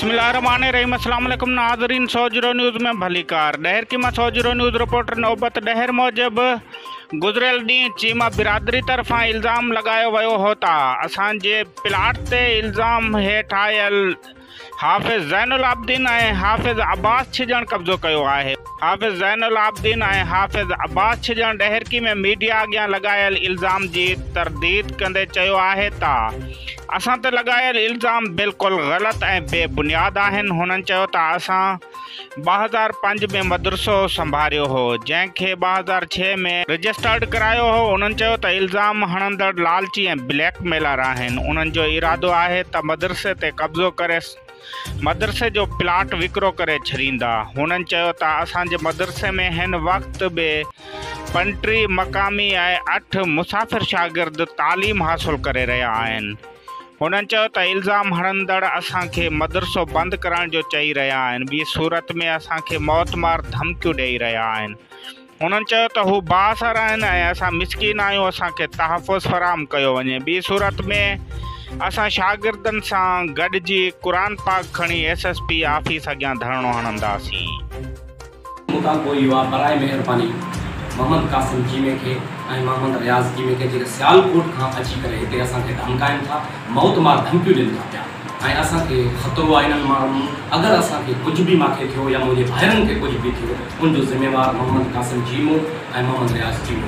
बिस्मिल्लाहिर्रहमानिर्रहीम। अस्सलाम वालेकुम नाज़रीन, 100 न्यूज़ में भली कार। डहर की मां 100 न्यूज़ रिपोर्टर नौबत डहर मूजिब गुज़रियल ॾींहुं चीमा बिरादरी तरफ़ां इल्ज़ाम लगायो वियो हो त असांजे प्लाट ते इल्ज़ाम हेठि आयल हाफ़िज़ ज़ैनुल आबिदीन ऐं हाफ़िज़ अब्बास छिजण कब्ज़ो कयो आहे। हाफ़िज़ ज़ैनुल आबिदीन ऐं हाफ़िज़ अब्बास छिजण डहरकी में मीडिया अॻियां लगायल इल्ज़ाम जी तरदीद कंदे चयो आहे त असां ते लगायल इल्ज़ाम बिल्कुलु ग़लति ऐं बेबुनियाद आहिनि। हुननि चयो त असां 2005 में मदरसो संभालियो हो, जंहिंखे 2006 में रजिस्टर्ड करायो हो। उन्हनि चयो त इल्ज़ाम हणंदड़ लालची ऐं ब्लैकमेलर आहिनि। उन्हनि जो इरादो आहे त मदरसे ते कब्ज़ो करे मदरसे जो प्लाट विकिरो करे छॾींदा। हुननि चयो त असांजे मदरसे में हिन वक़्तु बि 35 मक़ामी ऐं 8 मुसाफ़िर शागिर्द तालीम हासिल करे रहिया आहिनि। हुननि चयो त इल्ज़ाम हणंदड़ असांखे मदरसो बंदि करण जो चई रहिया आहिनि। ॿी सूरत में असांखे मौतमार धमकियूं ॾेई रहिया आहिनि। हुननि चयो त हू बाअसर आहिनि ऐं असां मिसकीन आहियूं, असांखे तहफ़ुज़ फ़राहम कयो वञे। ॿी सूरत में असां शागिर्दनि सां गॾिजी क़ुरान पाक खणी SSP ऑफिस अॻियां धरणो हणंदासीं। बराए मेहरबानी मोहम्मद कासिम जीमे के मोहम्मद रियाज़ जीमे के जेके सियालकोट खां अची करे हिते असांखे धमकाइनि था, मौतमार धमकियूं ॾियनि था पिया ऐं असांखे ख़तरो आहे इन्हनि माण्हुनि। अगरि असांखे कुझु बि मूंखे थियो या मुंहिंजे भाइरनि खे कुझु बि थियो, उनजो ज़िम्मेवार मोहम्मद कासिम जीमो ऐं मोहम्मद रियाज़ जीमो।